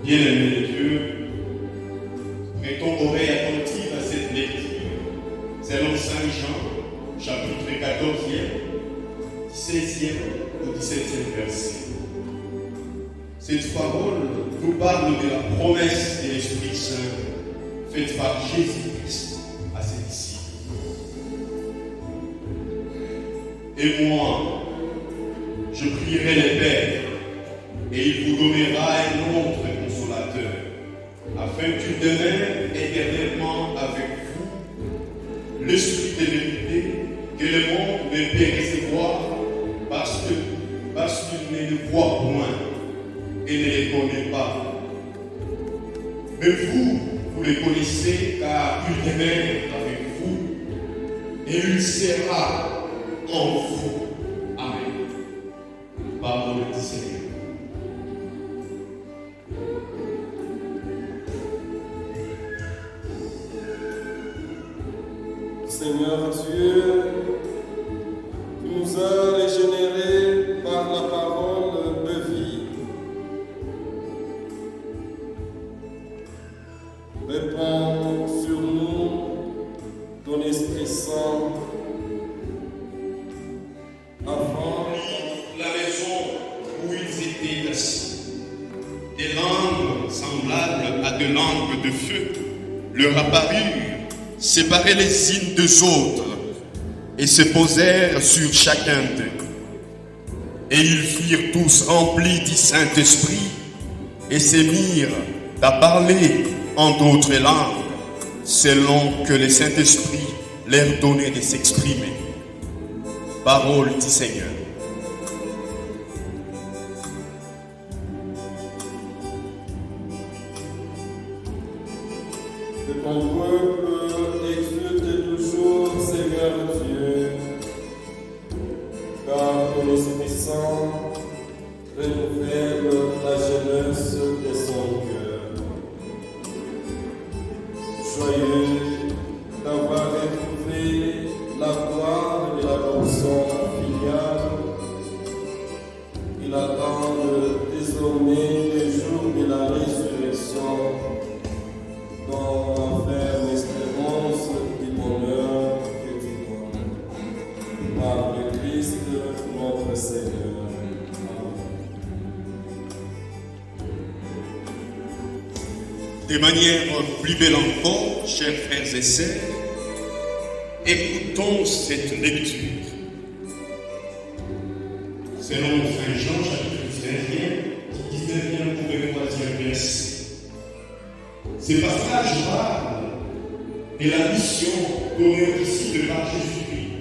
Bien-aimés de Dieu, prêtons oreille attentive à cette lecture. Selon Saint Jean, chapitre 14e, 16e au 17e verset. Cette parole nous parle de la promesse de l'Esprit Saint faite par Jésus-Christ à ses disciples. Et moi, je prierai le Père, et il vous donnera un autre consolateur, afin qu'il demeure éternellement avec vous, l'Esprit de vérité que le monde ne peut recevoir parce qu'il ne le voit point et ne le connaît pas. Mais vous, vous le connaissez car il demeure avec vous et il sera en vous. Amen. Parole du Seigneur. Seigneur Dieu, tu nous as régénérés par la parole de vie. Répands sur nous ton Esprit Saint afin La maison où ils étaient assis, des langues semblables à des langues de feu leur apparurent, séparés les unes des autres, et se posèrent sur chacun d'eux. Et ils furent tous remplis du Saint-Esprit, et se mirent à parler en d'autres langues, selon que le Saint-Esprit leur donnait de s'exprimer. Parole du Seigneur. que ton peuple exulte toujours, Seigneur Dieu, car ton Esprit Saint renouvelle la jeunesse de son cœur. Joyeux d'avoir retrouvé la gloire de l'adoption filiale, il attend désormais le jour de la résurrection dans la ferme espérance du bonheur que tu donnes. Par le Christ notre Seigneur. De manière plus belle encore, chers frères et sœurs, écoutons cette lecture. Selon Saint Jean, chapitre 16e, 19e au 23e verset. Ce passage parle de la mission donnée aux disciples par Jésus-Christ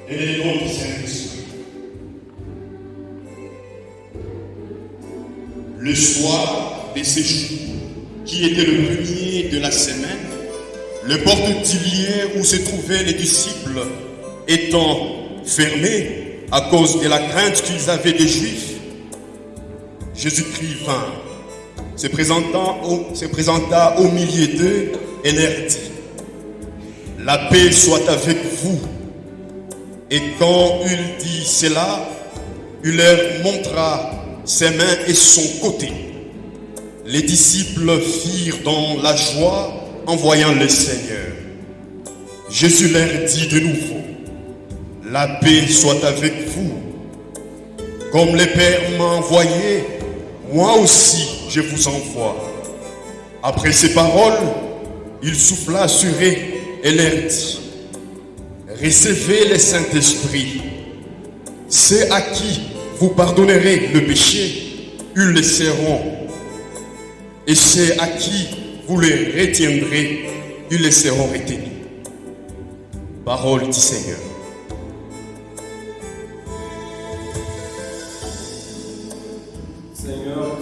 et des dons du Saint-Esprit. Le soir de ce jour, qui était le premier de la semaine, le porte-tilier où se trouvaient les disciples étant fermé à cause de la crainte qu'ils avaient des Juifs, Jésus-Christ vint, se présenta au milieu d'eux et leur dit: la paix soit avec vous. Et quand il dit cela, il leur montra ses mains et son côté. Les disciples firent dans la joie en voyant le Seigneur. Jésus leur dit de nouveau: la paix soit avec vous. Comme le Père m'a envoyé, moi aussi je vous envoie. Après ces paroles, il souffla sur eux et leur dit: recevez le Saint-Esprit. Ceux à qui vous pardonnerez le péché, ils le seront. Et ceux à qui vous les retiendrez, ils les seront retenus. Parole du Seigneur. Seigneur,